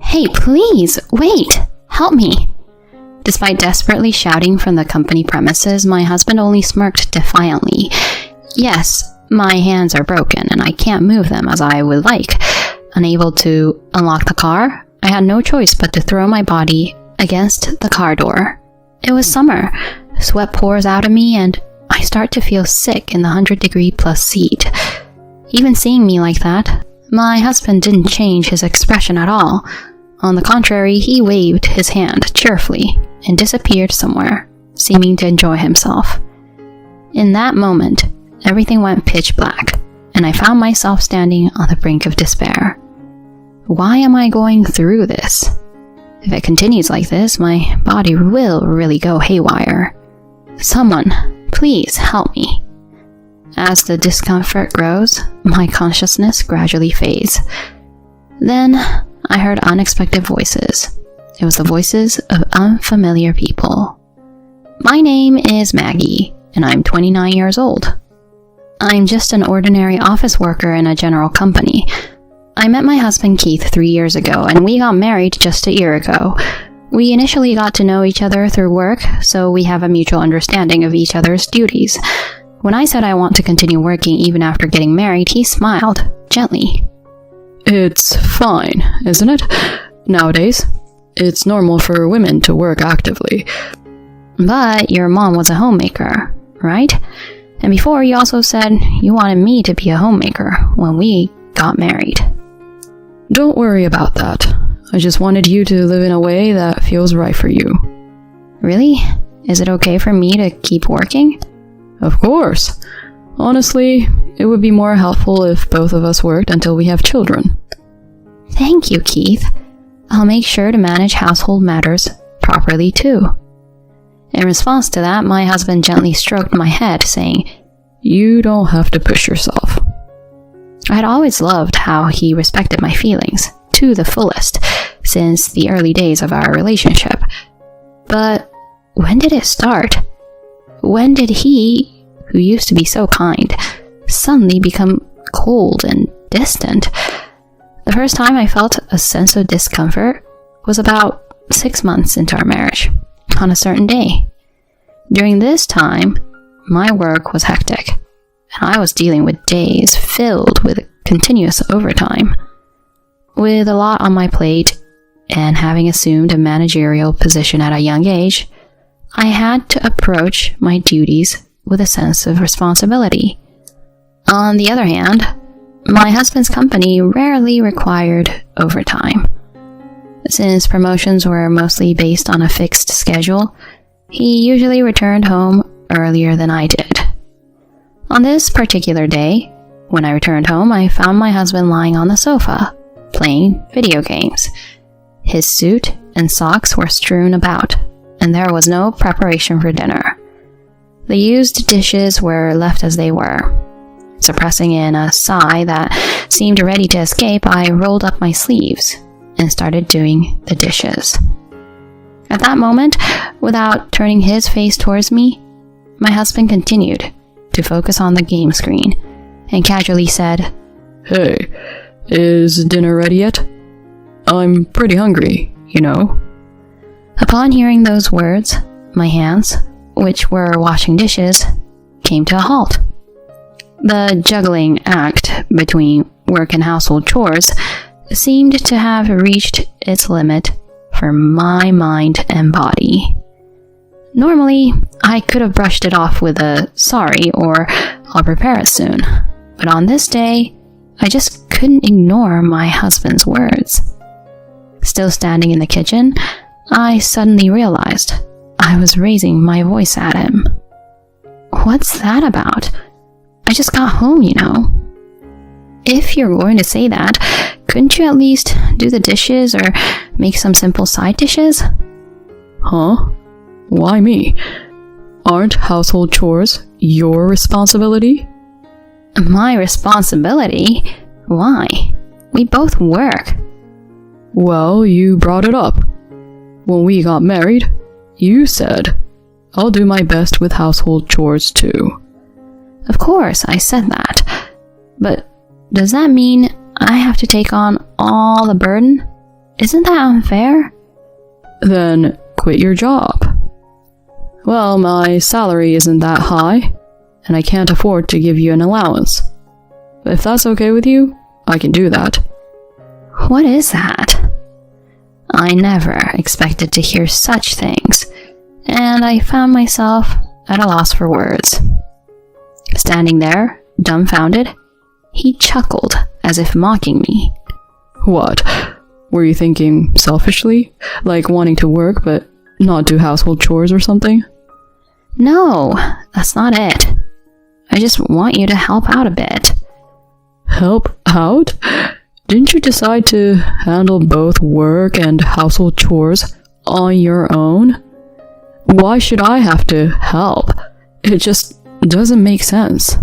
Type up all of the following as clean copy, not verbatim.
Hey, please, wait! Help me! Despite desperately shouting from the company premises, my husband only smirked defiantly. Yes, my hands are broken and I can't move them as I would like. Unable to unlock the car, I had no choice but to throw my body against the car door. It was summer. Sweat pours out of me and I start to feel sick in the 100-degree-plus seat. Even seeing me like that, my husband didn't change his expression at all. On the contrary, he waved his hand cheerfully and disappeared somewhere, seeming to enjoy himself. In that moment, everything went pitch black, and I found myself standing on the brink of despair. Why am I going through this? If it continues like this, my body will really go haywire. Someone, please help me. As the discomfort grows, my consciousness gradually fades. Then, I heard unexpected voices. It was the voices of unfamiliar people. My name is Maggie, and I'm 29 years old. I'm just an ordinary office worker in a general company. I met my husband Keith 3 years ago, and we got married just a year ago. We initially got to know each other through work, so we have a mutual understanding of each other's duties. When I said I want to continue working even after getting married, he smiled, gently. It's fine, isn't it? Nowadays, it's normal for women to work actively. But your mom was a homemaker, right? And before, you also said you wanted me to be a homemaker when we got married. Don't worry about that. I just wanted you to live in a way that feels right for you. Really? Is it okay for me to keep working? Of course. Honestly, it would be more helpful if both of us worked until we have children. Thank you, Keith. I'll make sure to manage household matters properly too. In response to that, my husband gently stroked my head, saying, You don't have to push yourself. I had always loved how he respected my feelings to the fullest since the early days of our relationship. But when did it start? When did he, who used to be so kind, suddenly become cold and distant? The first time I felt a sense of discomfort was about 6 months into our marriage, on a certain day. During this time, my work was hectic, and I was dealing with days filled with continuous overtime. With a lot on my plate, and having assumed a managerial position at a young age, I had to approach my duties with a sense of responsibility. On the other hand, my husband's company rarely required overtime. Since promotions were mostly based on a fixed schedule, he usually returned home earlier than I did. On this particular day, when I returned home, I found my husband lying on the sofa, playing video games. His suit and socks were strewn about, and there was no preparation for dinner. The used dishes were left as they were. Suppressing in a sigh that seemed ready to escape, I rolled up my sleeves and started doing the dishes. At that moment, without turning his face towards me, my husband continued to focus on the game screen and casually said, Hey, is dinner ready yet? I'm pretty hungry, you know. Upon hearing those words, my hands, which were washing dishes, came to a halt. The juggling act between work and household chores seemed to have reached its limit for my mind and body. Normally, I could have brushed it off with a sorry or I'll prepare it soon, but on this day, I just couldn't ignore my husband's words. Still standing in the kitchen, I suddenly realized I was raising my voice at him. What's that about? I just got home, you know. If you're going to say that, couldn't you at least do the dishes or make some simple side dishes? Huh? Why me? Aren't household chores your responsibility? My responsibility? Why? We both work. Well, you brought it up. When we got married, you said, I'll do my best with household chores too. Of course, I said that. But does that mean I have to take on all the burden? Isn't that unfair? Then quit your job. Well, my salary isn't that high, and I can't afford to give you an allowance. But if that's okay with you, I can do that. What is that? I never expected to hear such things, and I found myself at a loss for words. Standing there, dumbfounded, he chuckled as if mocking me. What? Were you thinking selfishly? Like wanting to work but not do household chores or something? No, that's not it. I just want you to help out a bit. Help out? Didn't you decide to handle both work and household chores on your own? Why should I have to help? It just doesn't make sense.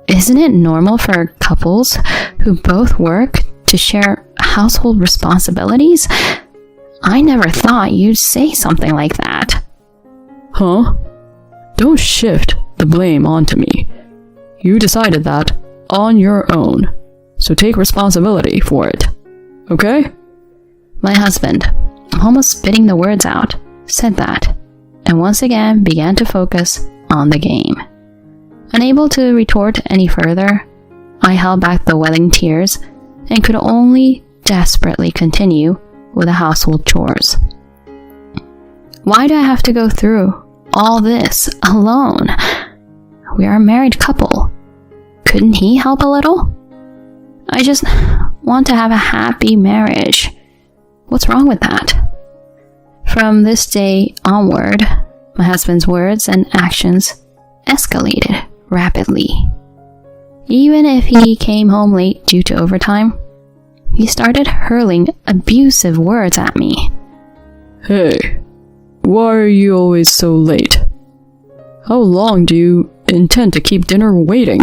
Isn't it normal for couples who both work to share household responsibilities? I never thought you'd say something like that. Huh? Don't shift the blame onto me. You decided that on your own, so take responsibility for it, okay? My husband, almost spitting the words out, said that, and once again began to focus on the game. Unable to retort any further, I held back the welling tears and could only desperately continue with the household chores. Why do I have to go through all this alone? We are a married couple. Couldn't he help a little? I just want to have a happy marriage. What's wrong with that? From this day onward, my husband's words and actions escalated rapidly. Even if he came home late due to overtime, he started hurling abusive words at me. Hey, why are you always so late? How long do you intend to keep dinner waiting?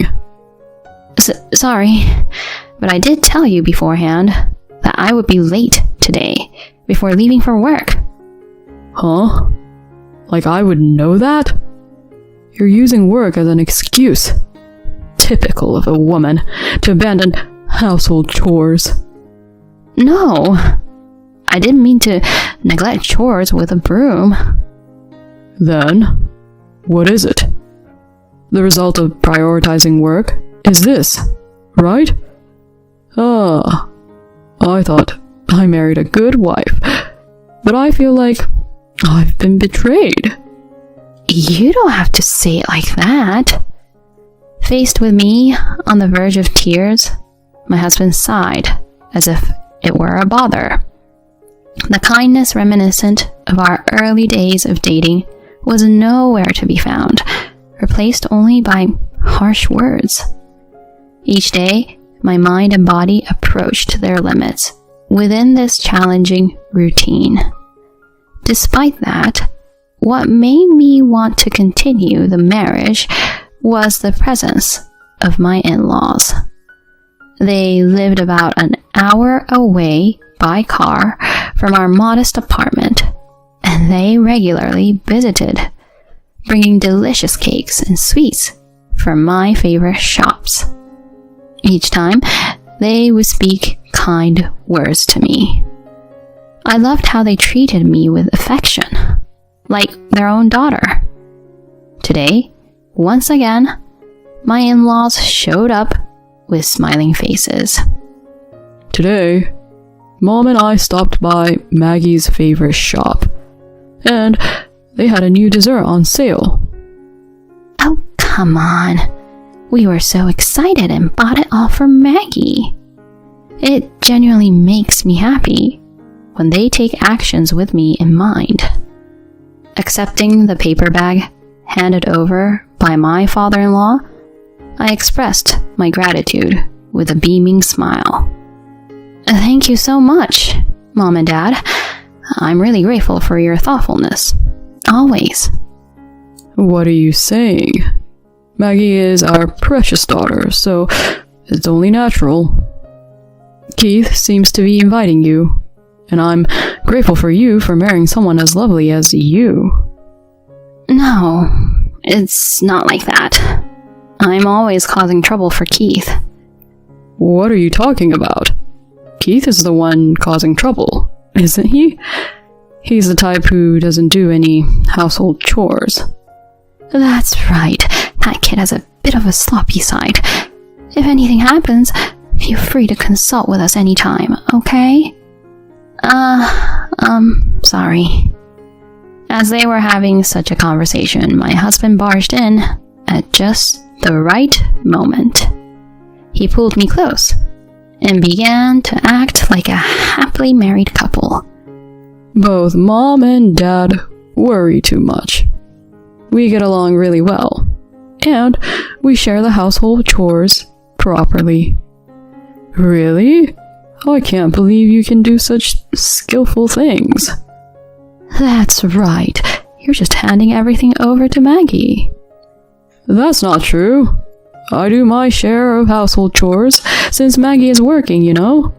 Sorry, but I did tell you beforehand that I would be late today before leaving for work. Huh? Like I would know that? You're using work as an excuse. Typical of a woman to abandon household chores. No, I didn't mean to neglect chores with a broom. Then, what is it? The result of prioritizing work is this, right? Ah, I thought I married a good wife, but I feel like I've been betrayed. You don't have to say it like that. Faced with me on the verge of tears, my husband sighed as if it were a bother. The kindness reminiscent of our early days of dating was nowhere to be found, replaced only by harsh words. Each day, my mind and body approached their limits within this challenging routine. Despite that, what made me want to continue the marriage was the presence of my in-laws. They lived about an hour away by car from our modest apartment, and they regularly visited, bringing delicious cakes and sweets from my favorite shops. Each time, they would speak kind words to me. I loved how they treated me with affection, like their own daughter. Today, once again, my in-laws showed up with smiling faces. Today, Mom and I stopped by Maggie's favorite shop, and they had a new dessert on sale. Oh, come on. We were so excited and bought it all for Maggie. It genuinely makes me happy when they take actions with me in mind. Accepting the paper bag handed over by my father-in-law, I expressed my gratitude with a beaming smile. Thank you so much, Mom and Dad. I'm really grateful for your thoughtfulness. Always. What are you saying? Maggie is our precious daughter, so it's only natural. Keith seems to be inviting you, and I'm grateful for you for marrying someone as lovely as you. No, it's not like that. I'm always causing trouble for Keith. What are you talking about? Keith is the one causing trouble, isn't he? He's the type who doesn't do any household chores. That's right. That kid has a bit of a sloppy side. If anything happens, feel free to consult with us anytime, okay? Sorry. As they were having such a conversation, my husband barged in at just the right moment. He pulled me close and began to act like a happily married couple. Both Mom and Dad worry too much. We get along really well, and we share the household chores properly. Really? I can't believe you can do such skillful things. That's right. You're just handing everything over to Maggie. That's not true. I do my share of household chores since Maggie is working, you know.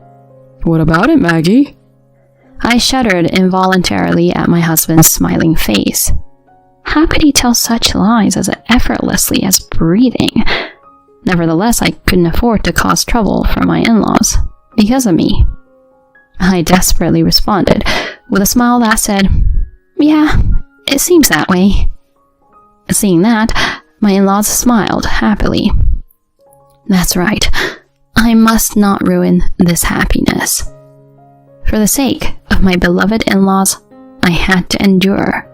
What about it, Maggie? I shuddered involuntarily at my husband's smiling face. How could he tell such lies as effortlessly as breathing? Nevertheless, I couldn't afford to cause trouble for my in-laws because of me. I desperately responded with a smile that said, "Yeah, it seems that way." Seeing that, my in-laws smiled happily. That's right. I must not ruin this happiness. For the sake of my beloved in-laws, I had to endure.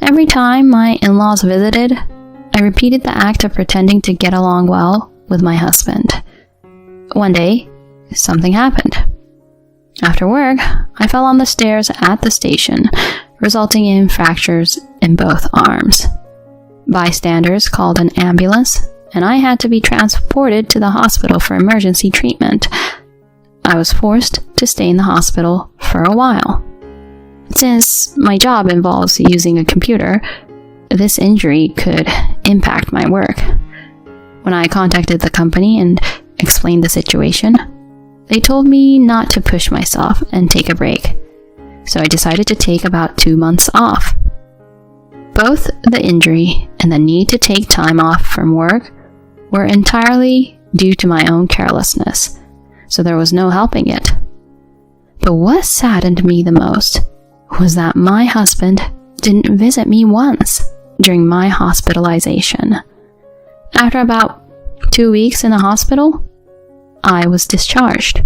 Every time my in-laws visited, I repeated the act of pretending to get along well with my husband. One day, something happened. After work, I fell on the stairs at the station, resulting in fractures in both arms. Bystanders called an ambulance, and I had to be transported to the hospital for emergency treatment. I was forced to stay in the hospital for a while. Since my job involves using a computer, this injury could impact my work. When I contacted the company and explained the situation, they told me not to push myself and take a break, so I decided to take about 2 months off. Both the injury and the need to take time off from work were entirely due to my own carelessness, so there was no helping it. But what saddened me the most was that my husband didn't visit me once during my hospitalization. After about 2 weeks in the hospital, I was discharged.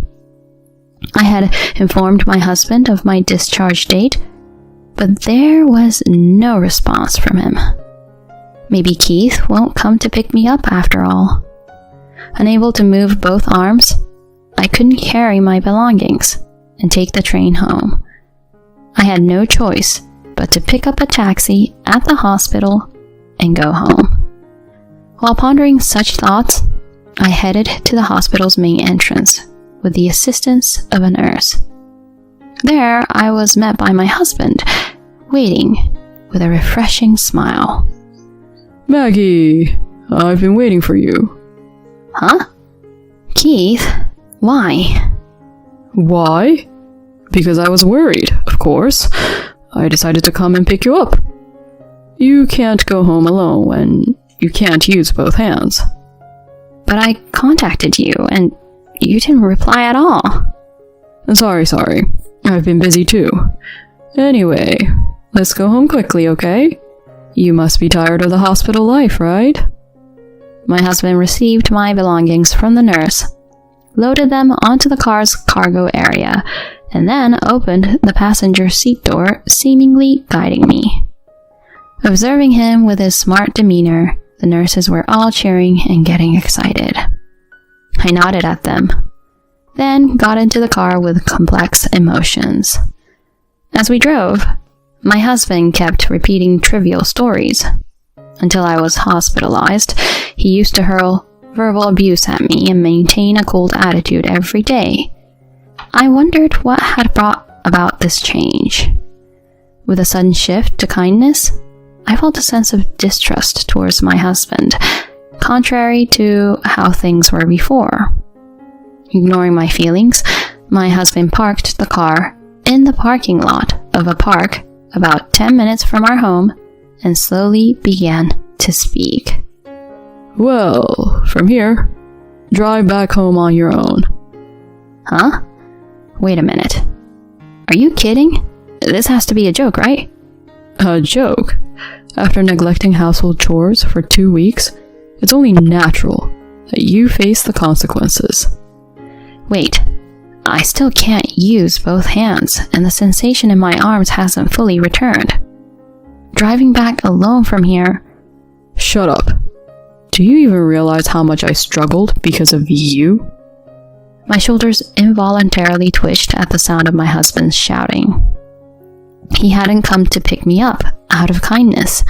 I had informed my husband of my discharge date, but there was no response from him. Maybe Keith won't come to pick me up after all. Unable to move both arms, I couldn't carry my belongings and take the train home. I had no choice but to pick up a taxi at the hospital and go home. While pondering such thoughts, I headed to the hospital's main entrance with the assistance of a nurse. There, I was met by my husband, waiting with a refreshing smile. Maggie, I've been waiting for you. Huh? Keith, why? Why? Because I was worried, of course. I decided to come and pick you up. You can't go home alone when you can't use both hands. But I contacted you, and you didn't reply at all. Sorry. I've been busy too. Anyway, let's go home quickly, okay? You must be tired of the hospital life, right? My husband received my belongings from the nurse, loaded them onto the car's cargo area, and then opened the passenger seat door, seemingly guiding me. Observing him with his smart demeanor, the nurses were all cheering and getting excited. I nodded at them, then got into the car with complex emotions. As we drove, my husband kept repeating trivial stories. Until I was hospitalized, he used to hurl verbal abuse at me and maintain a cold attitude every day. I wondered what had brought about this change. With a sudden shift to kindness, I felt a sense of distrust towards my husband, contrary to how things were before. Ignoring my feelings, my husband parked the car in the parking lot of a park about 10 minutes from our home and slowly began to speak. Well, from here, drive back home on your own. Huh? Wait a minute. Are you kidding? This has to be a joke, right? A joke? After neglecting household chores for 2 weeks, it's only natural that you face the consequences. Wait, I still can't use both hands, and the sensation in my arms hasn't fully returned. Driving back alone from here... Shut up. Do you even realize how much I struggled because of you? My shoulders involuntarily twitched at the sound of my husband's shouting. He hadn't come to pick me up out of kindness.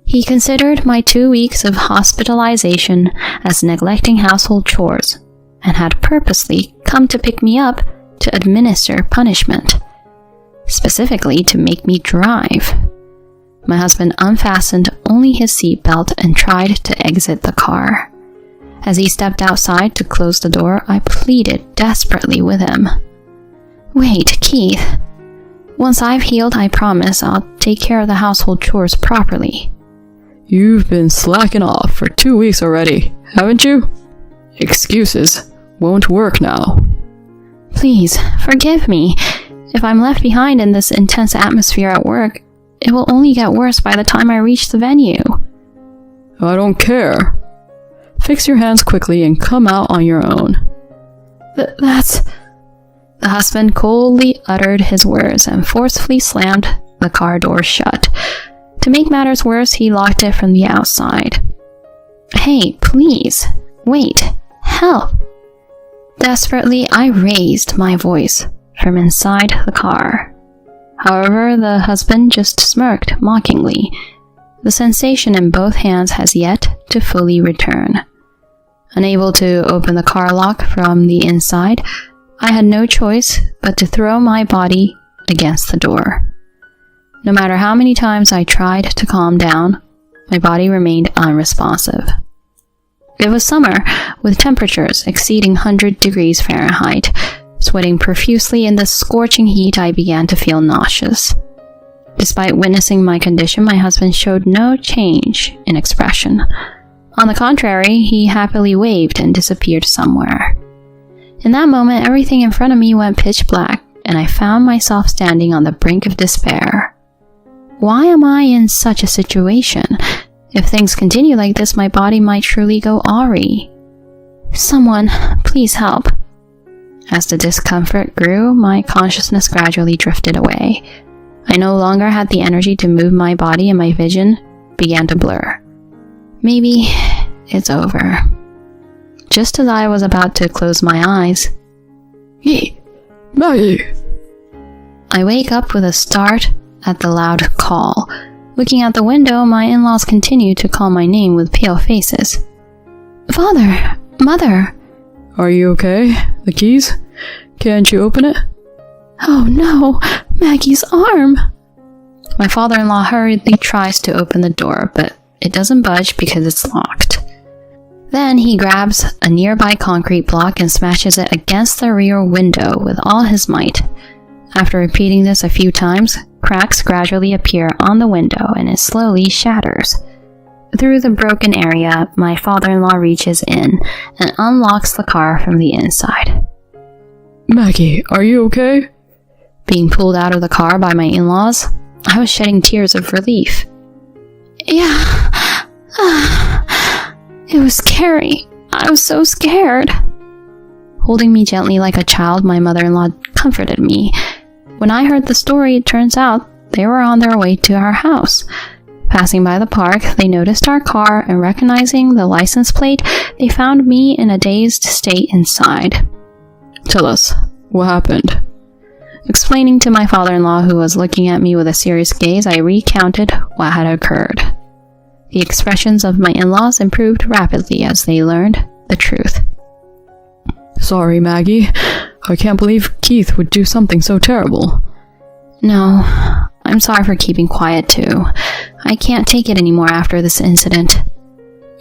He considered my 2 weeks of hospitalization as neglecting household chores and had purposely come to pick me up to administer punishment, specifically to make me drive. My husband unfastened only his seatbelt and tried to exit the car. As he stepped outside to close the door, I pleaded desperately with him. Wait, Keith. Once I've healed, I promise I'll take care of the household chores properly. You've been slacking off for 2 weeks already, haven't you? Excuses won't work now. Please, forgive me. If I'm left behind in this intense atmosphere at work, it will only get worse by the time I reach the venue. I don't care. Fix your hands quickly and come out on your own. That's... The husband coldly uttered his words and forcefully slammed the car door shut. To make matters worse, he locked it from the outside. Hey, please, wait, help. Desperately, I raised my voice from inside the car. However, the husband just smirked mockingly. The sensation in both hands has yet to fully return. Unable to open the car lock from the inside, I had no choice but to throw my body against the door. No matter how many times I tried to calm down, my body remained unresponsive. It was summer, with temperatures exceeding 100 degrees Fahrenheit. Sweating profusely in the scorching heat, I began to feel nauseous. Despite witnessing my condition, my husband showed no change in expression. On the contrary, he happily waved and disappeared somewhere. In that moment, everything in front of me went pitch black, and I found myself standing on the brink of despair. Why am I in such a situation? If things continue like this, my body might truly go awry. Someone, please help. As the discomfort grew, my consciousness gradually drifted away. I no longer had the energy to move my body, and my vision began to blur. Maybe it's over. Just as I was about to close my eyes, Hey, Maggie! I wake up with a start at the loud call. Looking out the window, my in-laws continue to call my name with pale faces. Father! Mother! Are you okay? The keys? Can't you open it? Oh no! Maggie's arm! My father-in-law hurriedly tries to open the door, but it doesn't budge because it's locked. Then he grabs a nearby concrete block and smashes it against the rear window with all his might. After repeating this a few times, cracks gradually appear on the window and it slowly shatters. Through the broken area, my father-in-law reaches in and unlocks the car from the inside. Maggie, are you okay? Being pulled out of the car by my in-laws, I was shedding tears of relief. Yeah. It was scary. I was so scared. Holding me gently like a child, my mother-in-law comforted me. When I heard the story, it turns out they were on their way to our house. Passing by the park, they noticed our car, and recognizing the license plate, they found me in a dazed state inside. Tell us, what happened? Explaining to my father-in-law, who was looking at me with a serious gaze, I recounted what had occurred. The expressions of my in-laws improved rapidly as they learned the truth. Sorry, Maggie. I can't believe Keith would do something so terrible. No, I'm sorry for keeping quiet too. I can't take it anymore after this incident.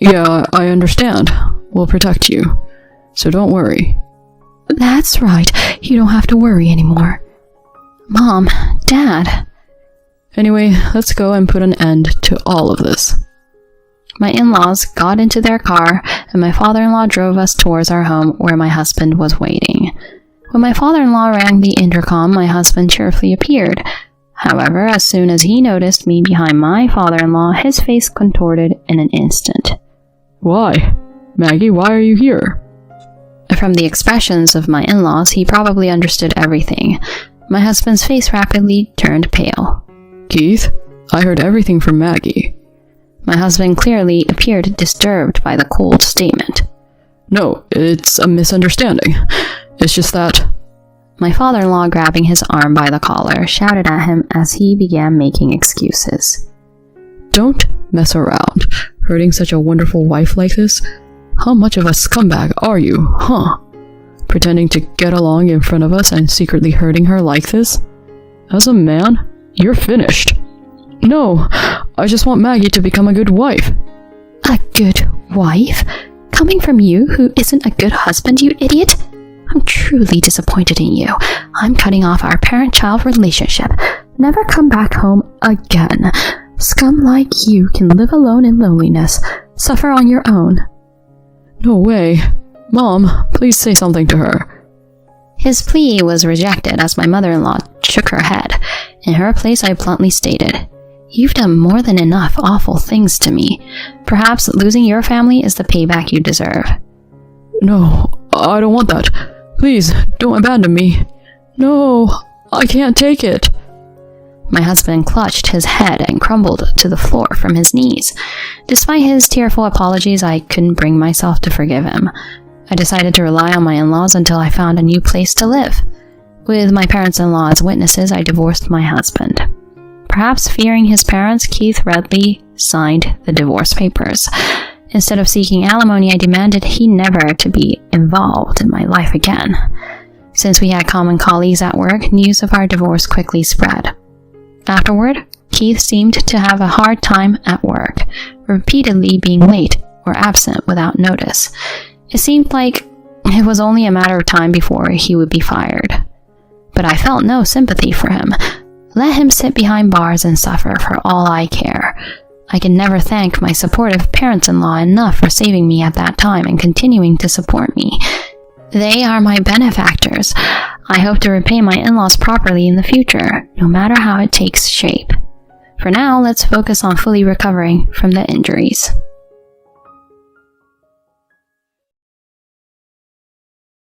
Yeah, I understand. We'll protect you. So don't worry. That's right. You don't have to worry anymore. Mom, Dad. Anyway, let's go and put an end to all of this. My in-laws got into their car, and my father-in-law drove us towards our home where my husband was waiting. When my father-in-law rang the intercom, my husband cheerfully appeared. However, as soon as he noticed me behind my father-in-law, his face contorted in an instant. Why? Maggie, why are you here? From the expressions of my in-laws, he probably understood everything. My husband's face rapidly turned pale. Keith, I heard everything from Maggie. My husband clearly appeared disturbed by the cold statement. No, it's a misunderstanding. It's just that... My father-in-law, grabbing his arm by the collar, shouted at him as he began making excuses. Don't mess around. Hurting such a wonderful wife like this? How much of a scumbag are you, huh? Pretending to get along in front of us and secretly hurting her like this? As a man, you're finished. No, I just want Maggie to become a good wife. A good wife? Coming from you, who isn't a good husband, you idiot? I'm truly disappointed in you. I'm cutting off our parent-child relationship. Never come back home again. Scum like you can live alone in loneliness. Suffer on your own. No way. Mom, please say something to her. His plea was rejected as my mother-in-law shook her head. In her place, I bluntly stated, "You've done more than enough awful things to me. Perhaps losing your family is the payback you deserve." No, I don't want that. Please, don't abandon me. No, I can't take it. My husband clutched his head and crumbled to the floor from his knees. Despite his tearful apologies, I couldn't bring myself to forgive him. I decided to rely on my in-laws until I found a new place to live. With my parents-in-law as witnesses, I divorced my husband. Perhaps fearing his parents, Keith readily signed the divorce papers. Instead of seeking alimony, I demanded he never to be involved in my life again. Since we had common colleagues at work, news of our divorce quickly spread. Afterward, Keith seemed to have a hard time at work, repeatedly being late or absent without notice. It seemed like it was only a matter of time before he would be fired. But I felt no sympathy for him. Let him sit behind bars and suffer for all I care. I can never thank my supportive parents-in-law enough for saving me at that time and continuing to support me. They are my benefactors. I hope to repay my in-laws properly in the future, no matter how it takes shape. For now, let's focus on fully recovering from the injuries.